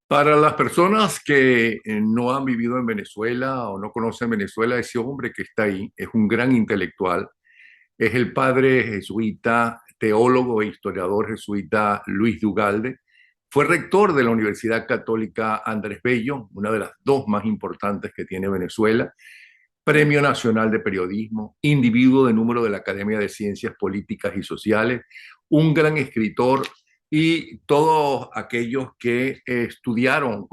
Para las personas que no han vivido en Venezuela o no conocen Venezuela, ese hombre que está ahí es un gran intelectual, es el padre jesuita, teólogo e historiador jesuita Luis Dugalde. Fue rector de la Universidad Católica Andrés Bello, una de las dos más importantes que tiene Venezuela, Premio Nacional de Periodismo, individuo de número de la Academia de Ciencias Políticas y Sociales, un gran escritor y todos aquellos que estudiaron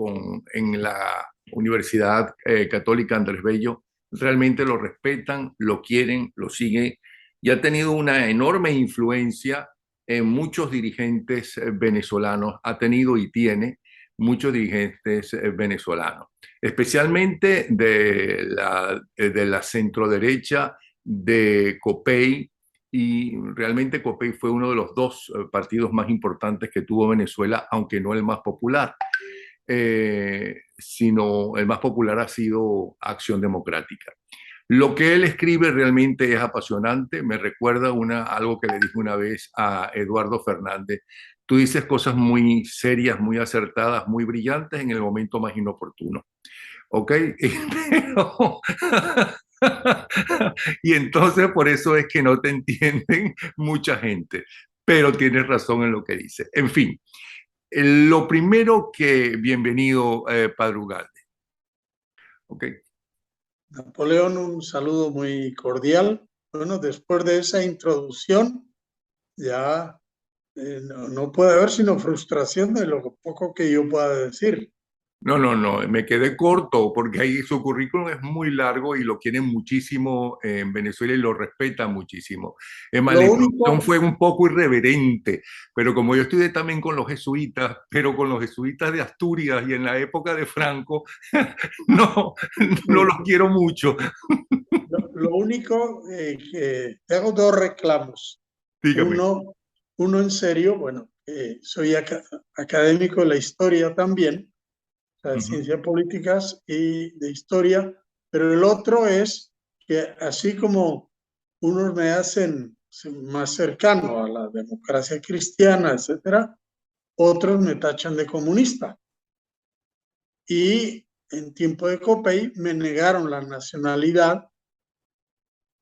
en la Universidad Católica Andrés Bello realmente lo respetan, lo quieren, lo siguen y ha tenido una enorme influencia en muchos dirigentes venezolanos, ha tenido y tiene muchos dirigentes venezolanos, especialmente de la centroderecha de COPEI, y realmente COPEI fue uno de los dos partidos más importantes que tuvo Venezuela, aunque no el más popular, sino el más popular ha sido Acción Democrática. Lo que él escribe realmente es apasionante, me recuerda algo que le dije una vez a Eduardo Fernández. Tú dices cosas muy serias, muy acertadas, muy brillantes en el momento más inoportuno. ¿Ok? Pero, y entonces por eso es que no te entienden mucha gente, pero tienes razón en lo que dice. En fin, lo primero que, bienvenido, Padre Ugalde. ¿Ok? Napoleón, un saludo muy cordial. Bueno, después de esa introducción, ya no puede haber sino frustración de lo poco que yo pueda decir. No, no, no, me quedé corto porque ahí su currículum es muy largo y lo quieren muchísimo en Venezuela y lo respetan muchísimo. Es más, la Lo introducción único, fue un poco irreverente, pero como yo estudié también con los jesuitas, pero con los jesuitas de Asturias y en la época de Franco, no, no los sí, quiero mucho. lo único que tengo dos reclamos. Dígame. Uno en serio, bueno, soy académico de la historia también, o sea, de Ujú. ciencias políticas y de historia, pero el otro es que así como unos me hacen más cercano a la democracia cristiana, etcétera, otros me tachan de comunista. Y en tiempo de Copey me negaron la nacionalidad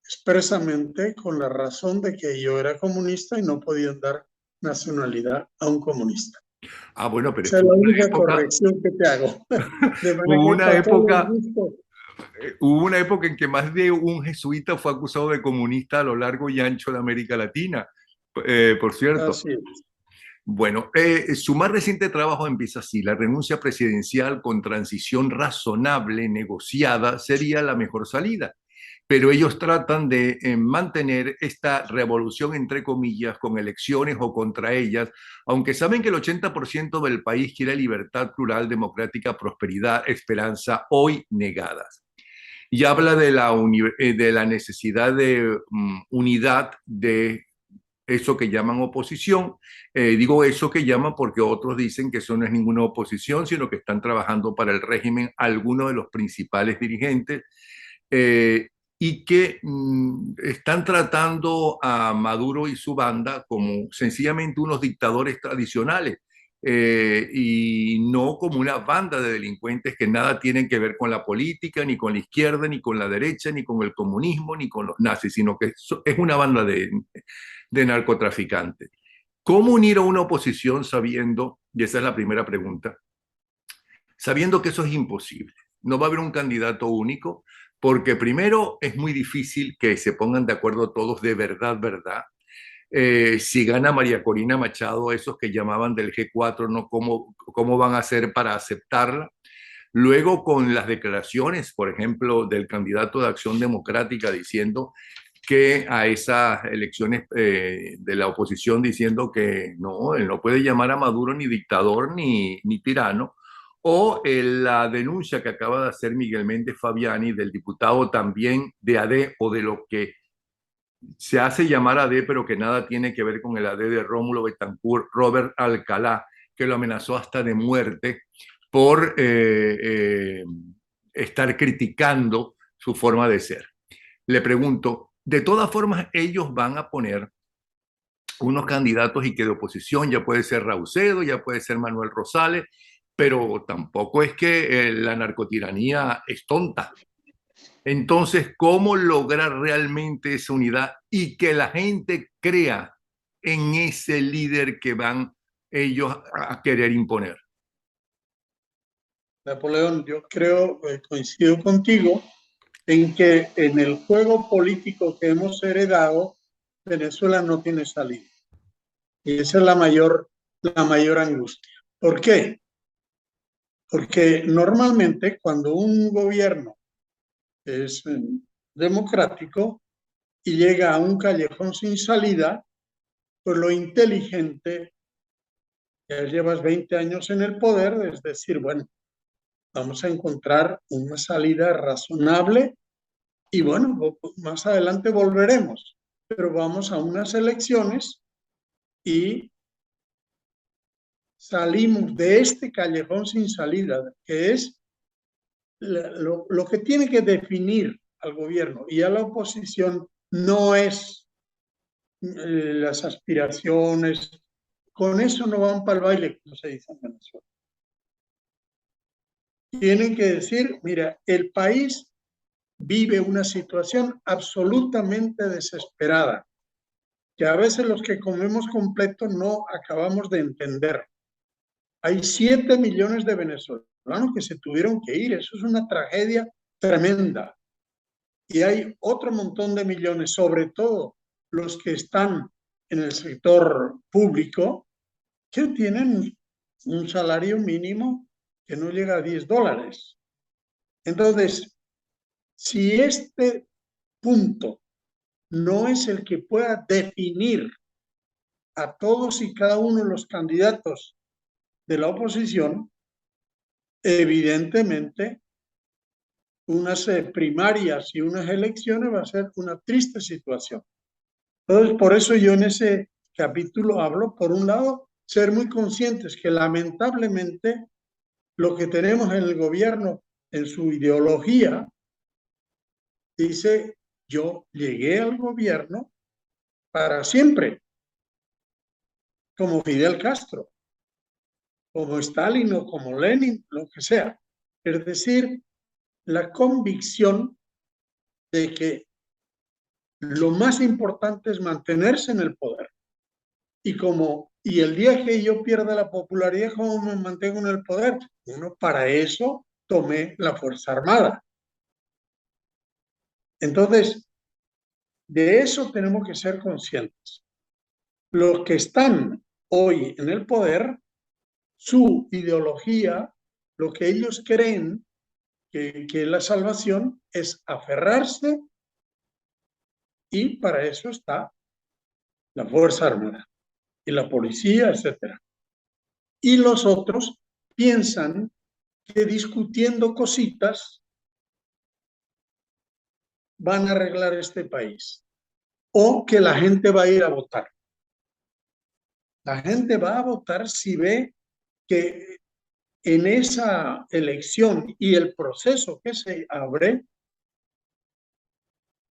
expresamente con la razón de que yo era comunista y no podían dar nacionalidad a un comunista. Ah, bueno, pero Esa es estuvo la una única época, corrección que te hago. De manera hubo que una para todos los época, gustos. hubo una época en que más de un jesuita fue acusado de comunista a lo largo y ancho de América Latina, por cierto. Así es. Bueno, su más reciente trabajo empieza así: la renuncia presidencial con transición razonable, negociada, sería la mejor salida. Pero ellos tratan de mantener esta revolución, entre comillas, con elecciones o contra ellas, aunque saben que el 80% del país quiere libertad plural, democrática, prosperidad, esperanza, hoy negadas. Y habla de la necesidad de unidad de eso que llaman oposición. Digo eso que llaman porque otros dicen que eso no es ninguna oposición, sino que están trabajando para el régimen algunos de los principales dirigentes, eh, y que están tratando a Maduro y su banda como sencillamente unos dictadores tradicionales, y no como una banda de delincuentes que nada tienen que ver con la política, ni con la izquierda, ni con la derecha, ni con el comunismo, ni con los nazis, sino que es una banda de narcotraficantes. ¿Cómo unir a una oposición sabiendo, y esa es la primera pregunta, sabiendo que eso es imposible? No va a haber un candidato único, porque primero es muy difícil que se pongan de acuerdo todos de verdad, verdad. Si gana María Corina Machado, esos que llamaban del G4, ¿no? ¿Cómo van a hacer para aceptarla? Luego, con las declaraciones, por ejemplo, del candidato de Acción Democrática diciendo que a esas elecciones, de la oposición, diciendo que no, él no puede llamar a Maduro ni dictador ni tirano, o la denuncia que acaba de hacer Miguel Méndez Fabiani, del diputado también de AD, o de lo que se hace llamar AD, pero que nada tiene que ver con el AD de Rómulo Betancourt, Robert Alcalá, que lo amenazó hasta de muerte por estar criticando su forma de ser. Le pregunto, de todas formas, ellos van a poner unos candidatos, y que de oposición ya puede ser Raucedo, ya puede ser Manuel Rosales, pero tampoco es que la narcotiranía es tonta. Entonces, ¿cómo lograr realmente esa unidad y que la gente crea en ese líder que van ellos a querer imponer? Napoleón, yo creo, coincido contigo, en que en el juego político que hemos heredado, Venezuela no tiene salida. Y esa es la mayor angustia. ¿Por qué? Porque normalmente cuando un gobierno es democrático y llega a un callejón sin salida, pues lo inteligente, ya llevas 20 años en el poder, es decir, bueno, vamos a encontrar una salida razonable y bueno, más adelante volveremos, pero vamos a unas elecciones y salimos de este callejón sin salida, que es lo que tiene que definir al gobierno y a la oposición no es las aspiraciones, con eso no van para el baile, como se dice en Venezuela. Tienen que decir, mira, el país vive una situación absolutamente desesperada, que a veces los que comemos completo no acabamos de entender. Hay 7 millones de venezolanos que se tuvieron que ir, eso es una tragedia tremenda. Y hay otro montón de millones, sobre todo los que están en el sector público, que tienen un salario mínimo que no llega a $10. Entonces, si este punto no es el que pueda definir a todos y cada uno de los candidatos de la oposición, evidentemente unas primarias y unas elecciones va a ser una triste situación. Entonces, por eso yo en ese capítulo hablo, por un lado, ser muy conscientes que lamentablemente lo que tenemos en el gobierno, en su ideología, dice, yo llegué al gobierno para siempre, como Fidel Castro, como Stalin o como Lenin, lo que sea. Es decir, la convicción de que lo más importante es mantenerse en el poder. Y el día que yo pierda la popularidad, ¿cómo me mantengo en el poder? Bueno, para eso tomé la Fuerza Armada. Entonces, de eso tenemos que ser conscientes. Los que están hoy en el poder, su ideología, lo que ellos creen que la salvación es aferrarse y para eso está la Fuerza Armada y la policía, etcétera. Y los otros piensan que discutiendo cositas van a arreglar este país o que la gente va a ir a votar. La gente va a votar si ve que en esa elección y el proceso que se abre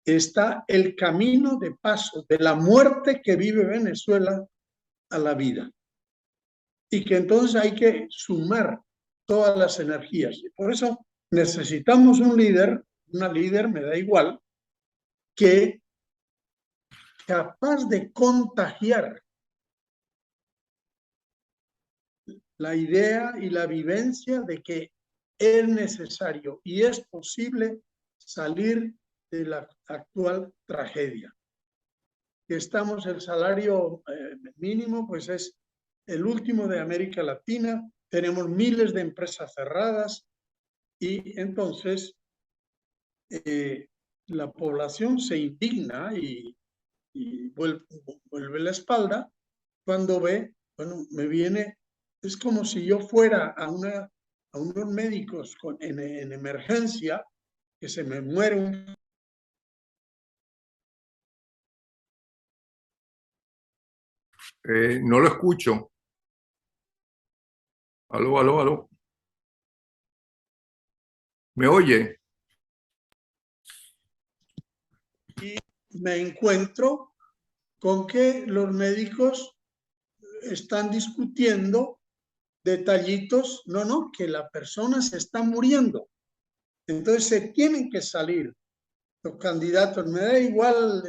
está el camino de paso de la muerte que vive Venezuela a la vida. Y que entonces hay que sumar todas las energías. Y por eso necesitamos un líder, una líder, me da igual, que capaz de contagiar la idea y la vivencia de que es necesario y es posible salir de la actual tragedia. Que estamos, el salario mínimo, pues es el último de América Latina, tenemos miles de empresas cerradas y entonces la población se indigna y vuelve la espalda cuando ve, bueno, me viene, es como si yo fuera a unos médicos en emergencia, que se me muere un... No lo escucho. Aló, aló, aló. ¿Me oye? Y me encuentro con que los médicos están discutiendo detallitos, no, que la persona se está muriendo. Entonces se tienen que salir los candidatos, me da igual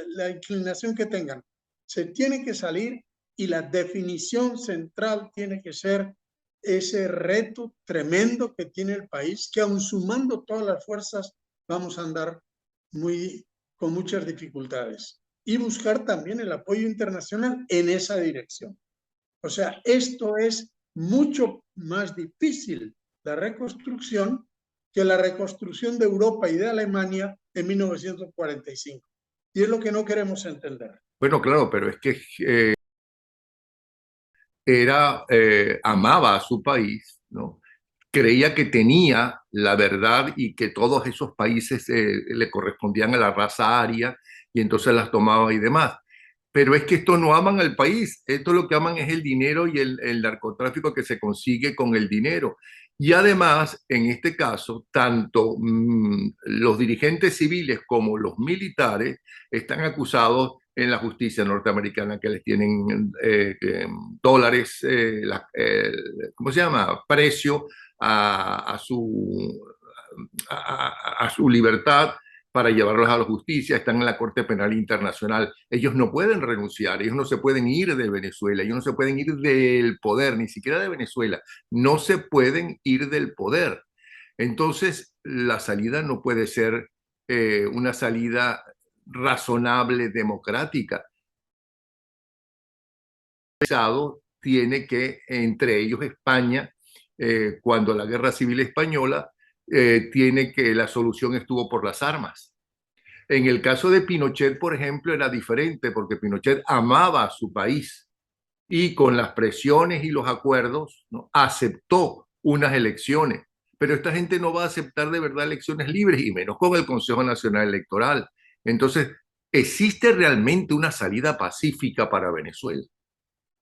la inclinación que tengan, se tienen que salir y la definición central tiene que ser ese reto tremendo que tiene el país, que aun sumando todas las fuerzas vamos a andar con muchas dificultades. Y buscar también el apoyo internacional en esa dirección. O sea, esto es mucho más difícil, la reconstrucción, que la reconstrucción de Europa y de Alemania en 1945. Y es lo que no queremos entender. Bueno, claro, pero es que amaba a su país, ¿no? Creía que tenía la verdad y que todos esos países le correspondían a la raza aria y entonces las tomaba y demás. Pero es que estos no aman al país, esto lo que aman es el dinero y el narcotráfico que se consigue con el dinero. Y además, en este caso, tanto los dirigentes civiles como los militares están acusados en la justicia norteamericana que les tienen dólares, ¿cómo se llama? Precio a su libertad para llevarlos a la justicia, están en la Corte Penal Internacional. Ellos no pueden renunciar, ellos no se pueden ir de Venezuela, ellos no se pueden ir del poder, ni siquiera de Venezuela, no se pueden ir del poder. Entonces, la salida no puede ser una salida razonable, democrática. Tiene que, entre ellos España, cuando la Guerra Civil Española, tiene que la solución estuvo por las armas. En el caso de Pinochet, por ejemplo, era diferente porque Pinochet amaba a su país y con las presiones y los acuerdos, ¿no?, aceptó unas elecciones. Pero esta gente no va a aceptar de verdad elecciones libres y menos con el Consejo Nacional Electoral. Entonces, ¿existe realmente una salida pacífica para Venezuela?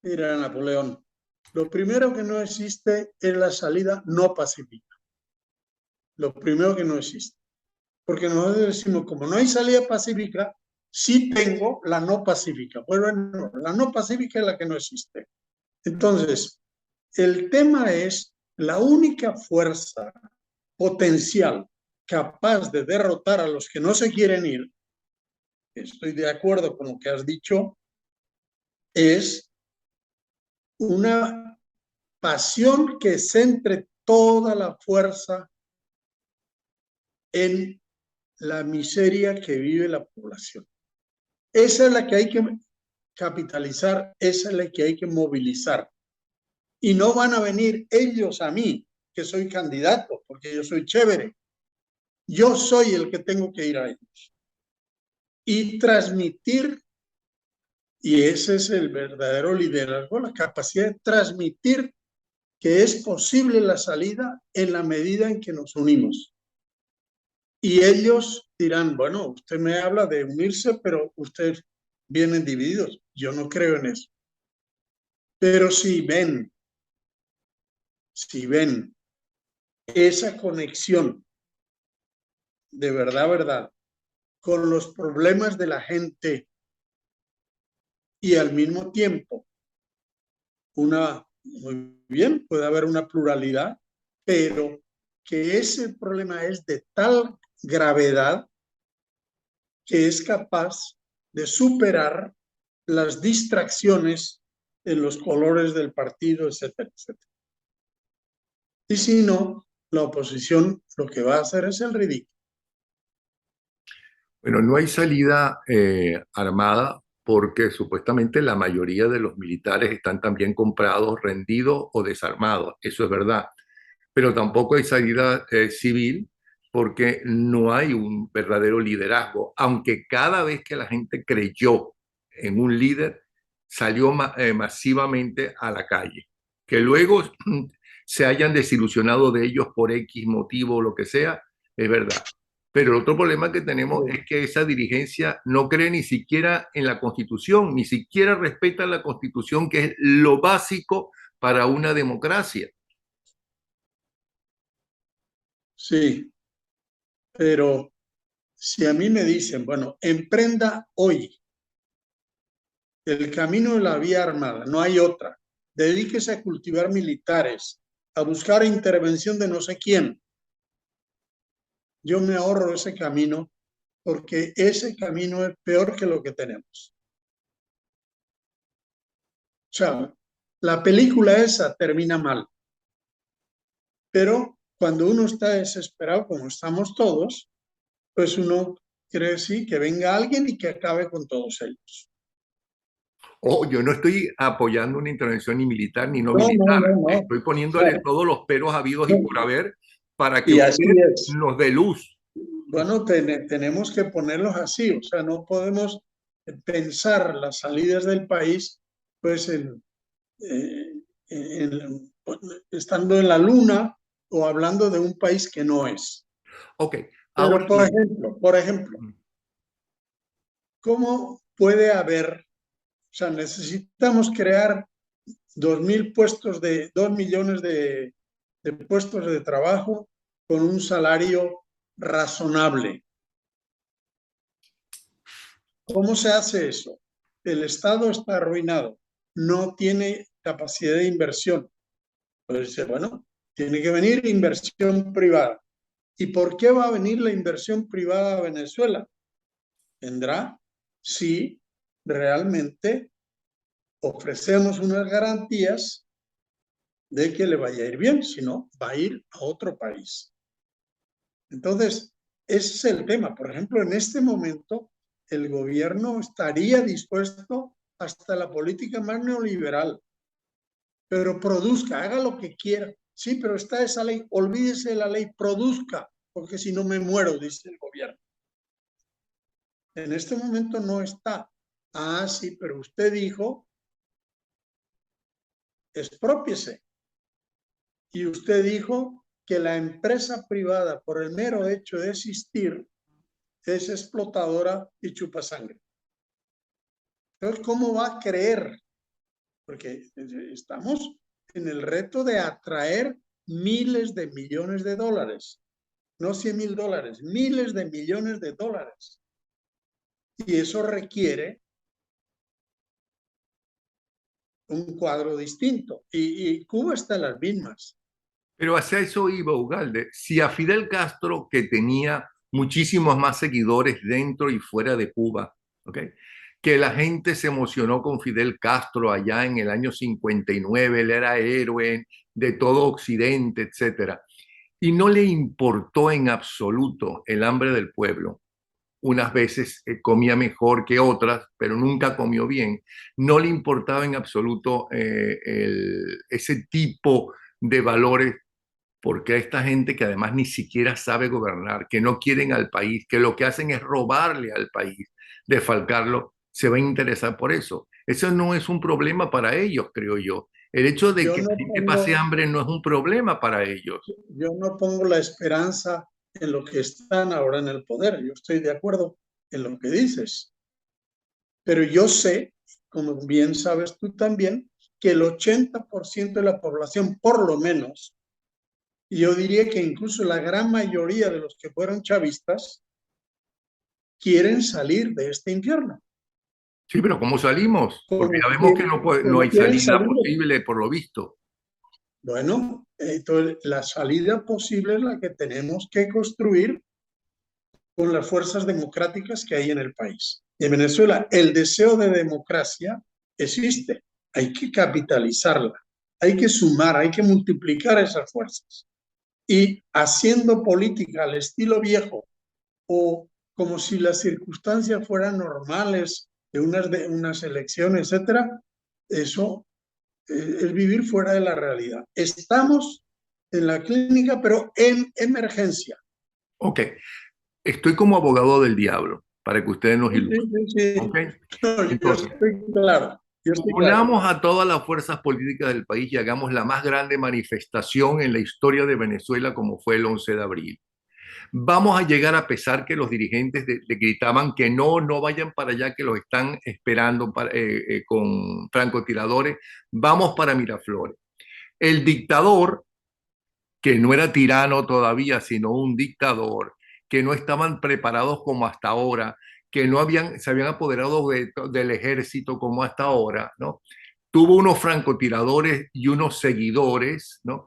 Mira, Napoleón, lo primero que no existe es la salida no pacífica. Lo primero que no existe. Porque nosotros decimos, como no hay salida pacífica, sí tengo la no pacífica. Bueno, la no pacífica es la que no existe. Entonces, el tema es la única fuerza potencial capaz de derrotar a los que no se quieren ir, estoy de acuerdo con lo que has dicho, es una pasión que centre toda la fuerza en la miseria que vive la población. Esa es la que hay que capitalizar, esa es la que hay que movilizar. Y no van a venir ellos a mí, que soy candidato, porque yo soy chévere. Yo soy el que tengo que ir a ellos. Y transmitir, y ese es el verdadero liderazgo, la capacidad de transmitir que es posible la salida en la medida en que nos unimos. Y ellos dirán, bueno, usted me habla de unirse, pero ustedes vienen divididos. Yo no creo en eso. Pero si ven esa conexión de verdad, con los problemas de la gente y al mismo tiempo muy bien, puede haber una pluralidad, pero que ese problema es de tal gravedad que es capaz de superar las distracciones en los colores del partido, etcétera, etcétera. Y si no, la oposición lo que va a hacer es el ridículo. Bueno, no hay salida armada porque supuestamente la mayoría de los militares están también comprados, rendidos o desarmados. Eso es verdad. Pero tampoco hay salida civil porque no hay un verdadero liderazgo, aunque cada vez que la gente creyó en un líder, salió masivamente a la calle. Que luego se hayan desilusionado de ellos por X motivo o lo que sea, es verdad. Pero el otro problema que tenemos es que esa dirigencia no cree ni siquiera en la Constitución, ni siquiera respeta la Constitución, que es lo básico para una democracia. Sí, pero si a mí me dicen, bueno, emprenda hoy el camino de la vía armada, no hay otra, dedíquese a cultivar militares, a buscar intervención de no sé quién. Yo me ahorro ese camino porque ese camino es peor que lo que tenemos. O sea, la película esa termina mal, pero cuando uno está desesperado, como estamos todos, pues uno quiere sí que venga alguien y que acabe con todos ellos. Yo no estoy apoyando una intervención ni militar ni no No, no, militar. no, no. Estoy poniéndole No, todos los peros habidos y no. por haber para que Y así usted es. nos dé luz. Bueno, tenemos que ponerlos así, o sea, no podemos pensar las salidas del país pues eh, en- estando en la luna o hablando de un país que no es. Ok, ahora Pero, por ejemplo, ¿cómo puede haber, o sea, necesitamos crear 2 millones de puestos de trabajo con un salario razonable? ¿Cómo se hace eso? El Estado está arruinado, no tiene capacidad de inversión. Pues dice, bueno, tiene que venir inversión privada. ¿Y por qué va a venir la inversión privada a Venezuela? Vendrá si realmente ofrecemos unas garantías de que le vaya a ir bien, si no, va a ir a otro país. Entonces, ese es el tema. Por ejemplo, en este momento, el gobierno estaría dispuesto hasta la política más neoliberal, pero produzca, haga lo que quiera. Sí, pero está esa ley, olvídese de la ley, produzca, porque si no me muero, dice el gobierno. En este momento no está. Ah, sí, pero usted dijo, expropiese. Y usted dijo que la empresa privada, por el mero hecho de existir, es explotadora y chupa sangre. Entonces, ¿cómo va a creer? Porque estamos en el reto de atraer miles de millones de dólares, no $100,000, miles de millones de dólares. Y eso requiere un cuadro distinto. Y Cuba está en las mismas. pero hacia eso iba Ugalde. Si a Fidel Castro, que tenía muchísimos más seguidores dentro y fuera de Cuba, ¿ok? Que la gente se emocionó con Fidel Castro allá en el año 59, él era héroe de todo Occidente, etcétera, y no le importó en absoluto el hambre del pueblo. Unas veces comía mejor que otras, pero nunca comió bien. No le importaba en absoluto ese tipo de valores, porque a esta gente que además ni siquiera sabe gobernar, que no quieren al país, que lo que hacen es robarle al país, defalcarlo, se va a interesar por eso. Eso no es un problema para ellos, creo yo. El hecho de Yo que la no gente pase pongo, hambre no es un problema para ellos. yo no pongo la esperanza en lo que están ahora en el poder. Yo estoy de acuerdo en lo que dices. Pero yo sé, como bien sabes tú también, que el 80% de la población, por lo menos, y yo diría que incluso la gran mayoría de los que fueron chavistas, quieren salir de este infierno. Sí, pero ¿cómo salimos? Porque Como ya vemos que quieren, no como hay quieren salida salir. posible por lo visto. Bueno, entonces la salida posible es la que tenemos que construir con las fuerzas democráticas que hay en el país. En Venezuela, el deseo de democracia existe, hay que capitalizarla, hay que sumar, hay que multiplicar esas fuerzas. Y haciendo política al estilo viejo o como si las circunstancias fueran normales de unas elecciones, etcétera, eso es vivir fuera de la realidad. Estamos en la clínica, pero en emergencia. Ok, estoy como abogado del diablo, para que ustedes nos Sí, sí, ilustren. sí, sí. Ok, No, yo entonces, estoy claro, yo estoy claro. unamos a todas las fuerzas políticas del país y hagamos la más grande manifestación en la historia de Venezuela como fue el 11 de abril. Vamos a llegar a pesar que los dirigentes le gritaban que no, no vayan para allá, que los están esperando con francotiradores. Vamos para Miraflores. El dictador, que no era tirano todavía, sino un dictador, que no estaban preparados como hasta ahora, que no habían, se habían apoderado del ejército como hasta ahora, ¿no? tuvo unos francotiradores y unos seguidores, ¿no?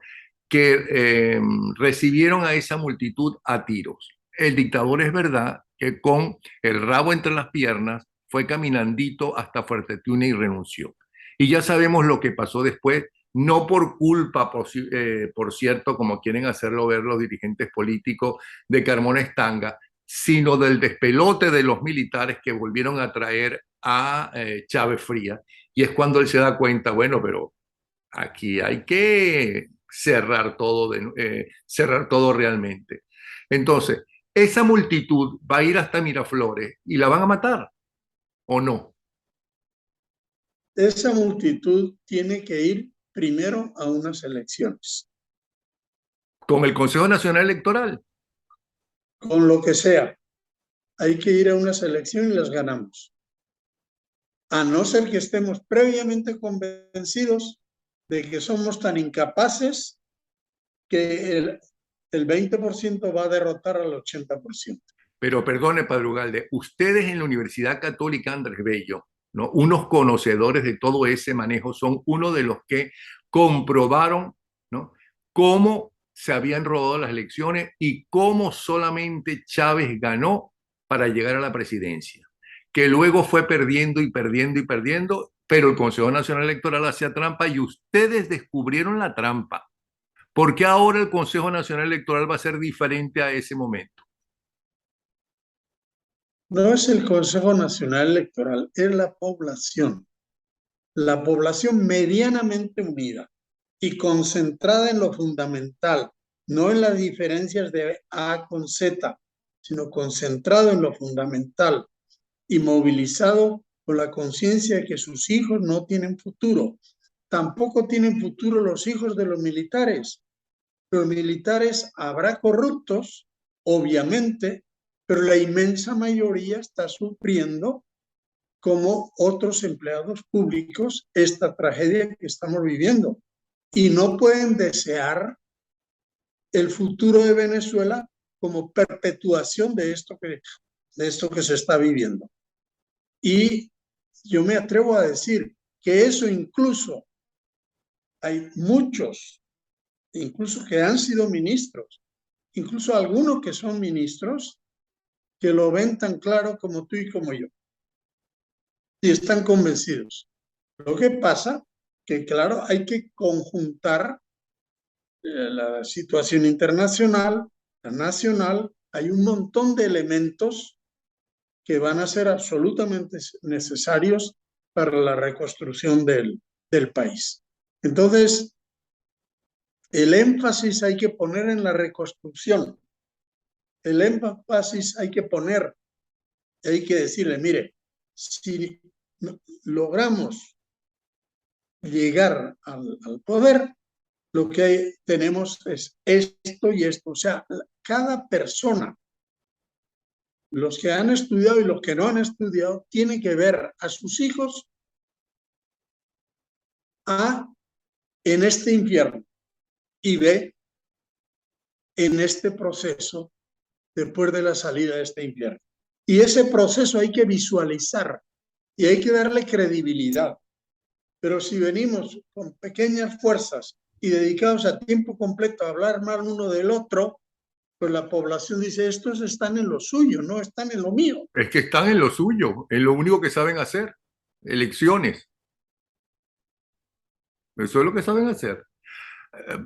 que recibieron a esa multitud a tiros. El dictador es verdad que con el rabo entre las piernas fue caminandito hasta Fuerte Tiuna y renunció. Y ya sabemos lo que pasó después, no por culpa, por cierto, como quieren hacerlo ver los dirigentes políticos de Carmona Estanga, sino del despelote de los militares que volvieron a traer a Chávez Frías. Y es cuando él se da cuenta, bueno, pero aquí hay que cerrar todo realmente. Entonces, esa multitud va a ir hasta Miraflores y la van a matar, ¿o no? Esa multitud tiene que ir primero a unas elecciones, Con el Consejo Nacional Electoral. con lo que sea. Hay que ir a unas elecciones y las ganamos. A no ser que estemos previamente convencidos de que somos tan incapaces que el 20% va a derrotar al 80%. Pero perdone, Padre Ugalde, ustedes en la Universidad Católica Andrés Bello, ¿no? Unos conocedores de todo ese manejo, son uno de los que comprobaron, ¿no? Cómo se habían robado las elecciones y cómo solamente Chávez ganó para llegar a la presidencia, que luego fue perdiendo y perdiendo y perdiendo, pero el Consejo Nacional Electoral hacía trampa y ustedes descubrieron la trampa. ¿Por qué ahora el Consejo Nacional Electoral va a ser diferente a ese momento? No es el Consejo Nacional Electoral, es la población medianamente unida y concentrada en lo fundamental, no en las diferencias de A con Z, sino concentrado en lo fundamental y movilizado con la conciencia de que sus hijos no tienen futuro. Tampoco tienen futuro los hijos de los militares. Los militares habrá corruptos, obviamente, pero la inmensa mayoría está sufriendo como otros empleados públicos esta tragedia que estamos viviendo y no pueden desear el futuro de Venezuela como perpetuación de esto que se está viviendo. Y yo me atrevo a decir que eso incluso hay muchos, incluso que han sido ministros, incluso algunos que son ministros, que lo ven tan claro como tú y como yo, y están convencidos. Lo que pasa que, claro, hay que conjuntar la situación internacional, la nacional, hay un montón de elementos que van a ser absolutamente necesarios para la reconstrucción del país. Entonces, el énfasis hay que poner en la reconstrucción, el énfasis hay que poner, hay que decirle, mire, si logramos llegar al poder, lo que tenemos es esto y esto. O sea, cada persona, los que han estudiado y los que no han estudiado, tiene que ver a sus hijos en este infierno y ve en este proceso después de la salida de este infierno. Y ese proceso hay que visualizar y hay que darle credibilidad. Pero si venimos con pequeñas fuerzas y dedicados a tiempo completo a hablar mal uno del otro, pues la población dice, estos están en lo suyo, no están en lo mío. Es que están en lo suyo, en lo único que saben hacer, elecciones. Eso es lo que saben hacer.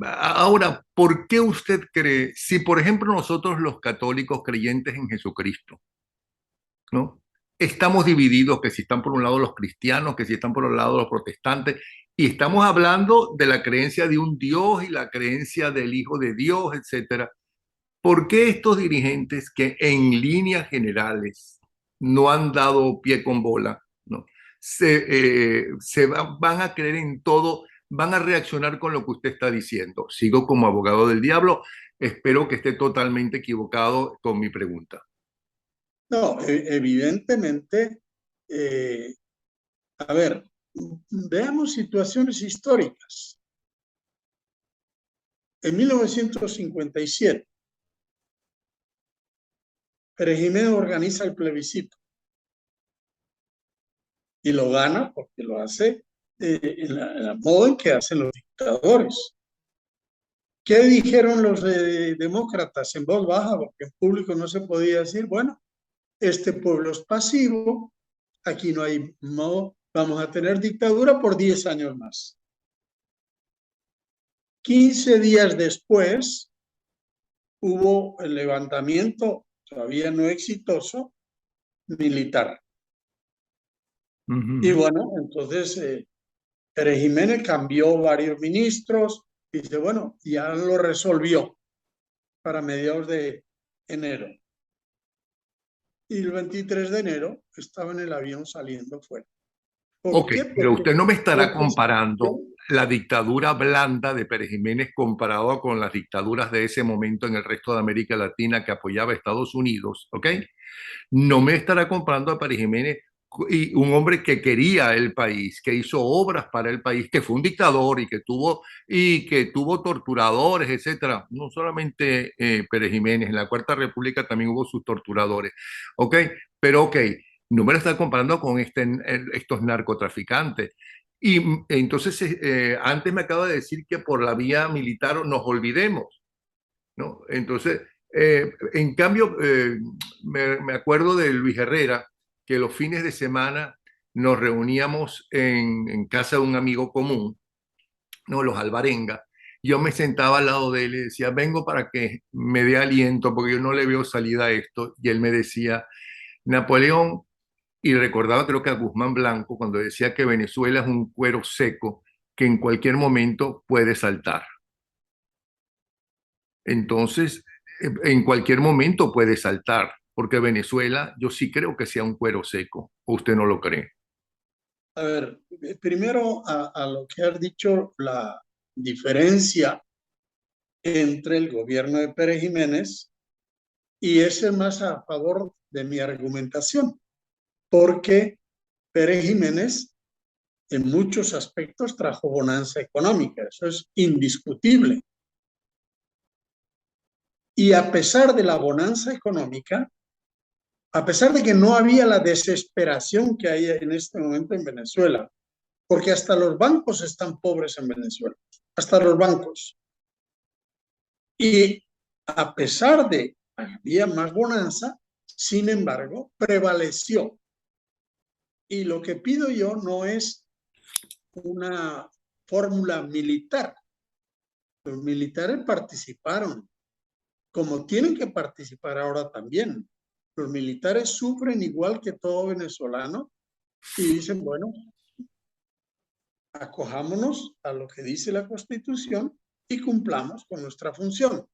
Ahora, ¿por qué usted cree, si por ejemplo nosotros los católicos creyentes en Jesucristo, ¿no? Estamos divididos, que si están por un lado los cristianos, que si están por un lado los protestantes, y estamos hablando de la creencia de un Dios y la creencia del Hijo de Dios, etcétera? ¿Por qué estos dirigentes que en líneas generales no han dado pie con bola, ¿no? Van a creer en todo, van a reaccionar con lo que usted está diciendo? Sigo como abogado del diablo, espero que esté totalmente equivocado con mi pregunta. No, evidentemente, eh, a ver, veamos situaciones históricas. En 1957, Pérez Jiménez organiza el plebiscito y lo gana porque lo hace en la modo en que hacen los dictadores. ¿Qué dijeron los demócratas en voz baja? Porque en público no se podía decir, bueno, este pueblo es pasivo, aquí no hay modo, vamos a tener dictadura por 10 años más. 15 días después hubo el levantamiento, todavía no exitoso, militar. Y bueno, entonces Pérez Jiménez cambió varios ministros, y dice, bueno, ya lo resolvió para mediados de enero. Y el 23 de enero estaba en el avión saliendo fuera. ¿Por Ok, qué? pero Porque, usted no me estará porque comparando la dictadura blanda de Pérez Jiménez comparado con las dictaduras de ese momento en el resto de América Latina que apoyaba a Estados Unidos, ¿ok? No me estará comparando a Pérez Jiménez y un hombre que quería el país, que hizo obras para el país, que fue un dictador y que tuvo torturadores, etcétera. No solamente Pérez Jiménez, en la Cuarta República también hubo sus torturadores, ¿ok? Pero ok, no me lo está comparando con estos narcotraficantes. Y entonces, antes me acaba de decir que por la vía militar nos olvidemos, ¿no? Entonces, en cambio, me acuerdo de Luis Herrera, que los fines de semana nos reuníamos en casa de un amigo común, ¿no? Los Alvarenga. Yo me sentaba al lado de él y decía, vengo para que me dé aliento, porque yo no le veo salida a esto. Y él me decía, Napoleón, y recordaba creo que a Guzmán Blanco, cuando decía que Venezuela es un cuero seco que en cualquier momento puede saltar. Entonces, en cualquier momento puede saltar, porque Venezuela yo sí creo que sea un cuero seco, ¿o usted no lo cree? a ver, primero a lo que has dicho, la diferencia entre el gobierno de Pérez Jiménez y ese más a favor de mi argumentación, porque Pérez Jiménez en muchos aspectos trajo bonanza económica, eso es indiscutible. Y a pesar de la bonanza económica, a pesar de que no había la desesperación que hay en este momento en Venezuela, porque hasta los bancos están pobres en Venezuela, hasta los bancos. Y a pesar de que había más bonanza, sin embargo, prevaleció. Y lo que pido yo no es una fórmula militar. Los militares participaron, como tienen que participar ahora también. Los militares sufren igual que todo venezolano y dicen, bueno, acojámonos a lo que dice la Constitución y cumplamos con nuestra función.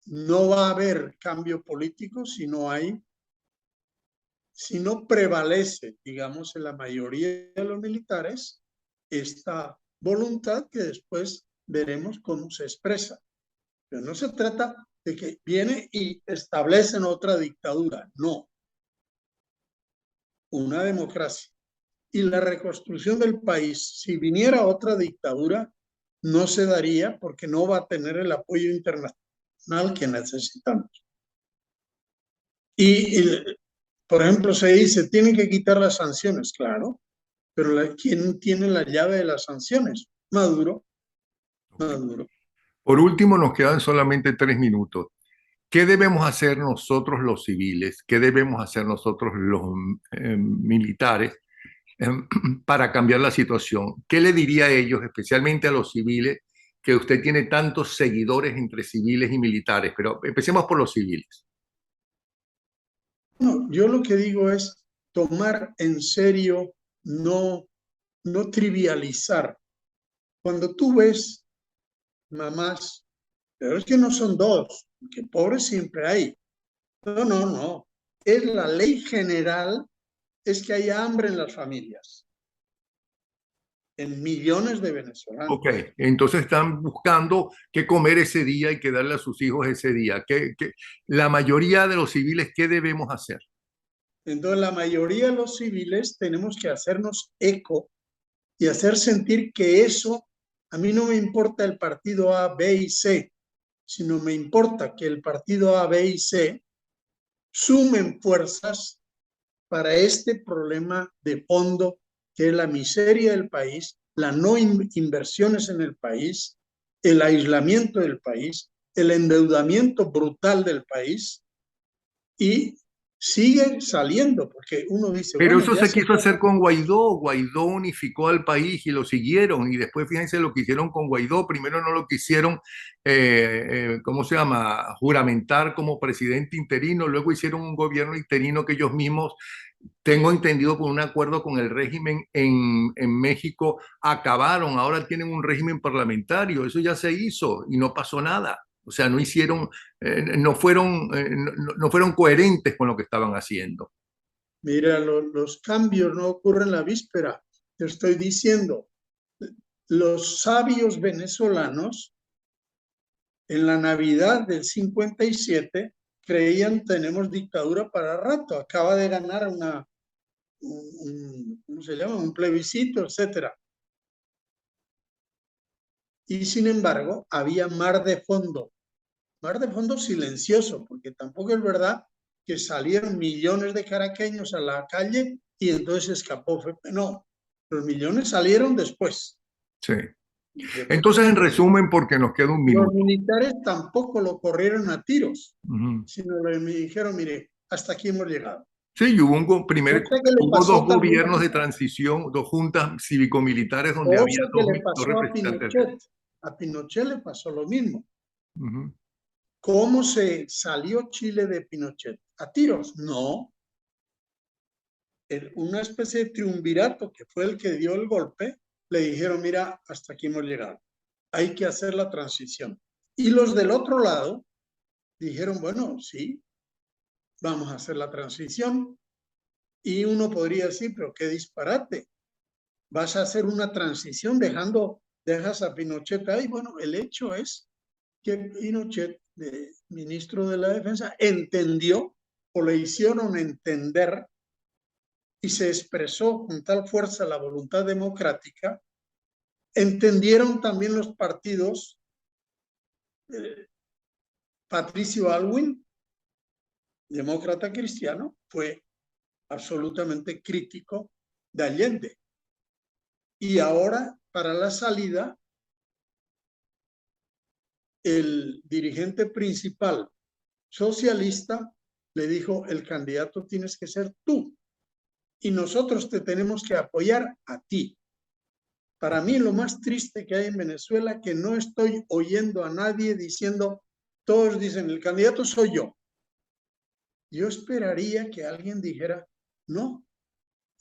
No va a haber cambio político si no prevalece, digamos, en la mayoría de los militares esta voluntad que después veremos cómo se expresa. Pero no se trata de que viene y establecen otra dictadura, no, una democracia. Y la reconstrucción del país, si viniera otra dictadura, no se daría porque no va a tener el apoyo internacional que necesitamos. Y por ejemplo, se dice, tienen que quitar las sanciones, claro, pero ¿quién tiene la llave de las sanciones? Maduro, Maduro. Por último, nos quedan solamente 3 minutos. ¿Qué debemos hacer nosotros los civiles? ¿Qué debemos hacer nosotros los militares eh, para cambiar la situación? ¿Qué le diría a ellos, especialmente a los civiles, que usted tiene tantos seguidores entre civiles y militares? Pero empecemos por los civiles. No, yo lo que digo es tomar en serio, no trivializar. Cuando tú ves mamás, pero es que no son dos, que pobres siempre hay. No, no, no. Es la ley general, es que haya hambre en las familias, en millones de Ok, venezolanos. entonces están buscando qué comer ese día y qué darle a sus hijos ese día. La mayoría de los civiles, ¿qué debemos hacer? Entonces, la mayoría de los civiles tenemos que hacernos eco y hacer sentir que eso, a mí no me importa el partido A, B y C, sino me importa que el partido A, B y C sumen fuerzas para este problema de fondo que es la miseria del país, la no inversiones en el país, el aislamiento del país, el endeudamiento brutal del país, y sigue saliendo, porque uno dice, Pero bueno, eso ya se se quiso está. hacer con Guaidó. Guaidó unificó al país y lo siguieron. Y después fíjense lo que hicieron con Guaidó. Primero no lo quisieron, ¿cómo se llama? Juramentar como presidente interino. Luego hicieron un gobierno interino que ellos mismos, tengo entendido, por un acuerdo con el régimen en México, acabaron. Ahora tienen un régimen parlamentario. Eso ya se hizo y no pasó nada. O sea, no hicieron, no fueron coherentes con lo que estaban haciendo. Mira, los cambios no ocurren la víspera. Te estoy diciendo, los sabios venezolanos en la Navidad del 57 creían tenemos dictadura para rato. Acaba de ganar ¿cómo se llama? Un plebiscito, etcétera. Y sin embargo, había mar de fondo silencioso, porque tampoco es verdad que salieron millones de caraqueños a la calle y entonces escapó. No, los millones salieron después. Sí. Entonces, Después en resumen, porque nos queda un los minuto. militares tampoco lo corrieron a tiros, Ujú. sino le dijeron, mire, hasta aquí hemos llegado. Sí, y Cosa que le hubo dos pasó también, gobiernos de transición, dos juntas cívico-militares donde había cosa que le dos pasó a representantes. Pinochet. A Pinochet le pasó lo mismo. Ujú. ¿Cómo se salió Chile de Pinochet? ¿A tiros? No. Una especie de triunvirato que fue el que dio el golpe, le dijeron, mira, hasta aquí hemos llegado. Hay que hacer la transición. Y los del otro lado dijeron, bueno, sí, vamos a hacer la transición. Y uno podría decir, pero qué disparate. Vas a hacer una transición dejas a Pinochet ahí. Bueno, el hecho es que Pinochet, ministro de la Defensa, entendió o le hicieron entender y se expresó con tal fuerza la voluntad democrática. Entendieron también los partidos. Patricio Aylwin, demócrata cristiano, fue absolutamente crítico de Allende. Y ahora, para la salida, el dirigente principal socialista le dijo, el candidato tienes que ser tú y nosotros te tenemos que apoyar a ti. Para mí lo más triste que hay en Venezuela es que no estoy oyendo a nadie diciendo, todos dicen, el candidato soy yo. Yo esperaría que alguien dijera, no,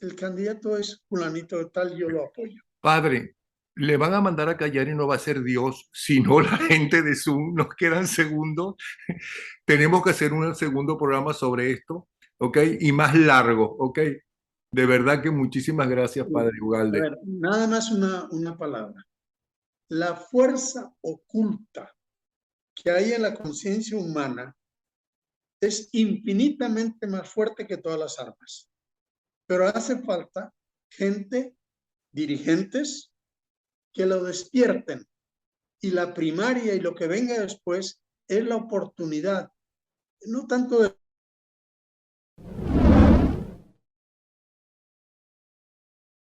el candidato es fulanito de tal, yo lo apoyo. Padre, le van a mandar a callar y no va a ser Dios, sino la gente de Zoom. Nos quedan segundos. Tenemos que hacer un segundo programa sobre esto, ¿ok? Y más largo, ¿ok? De verdad que muchísimas gracias, Padre A Ugalde. ver, nada más una palabra. La fuerza oculta que hay en la conciencia humana es infinitamente más fuerte que todas las armas. Pero hace falta gente, dirigentes, que lo despierten. Y la primaria y lo que venga después es la oportunidad, no tanto de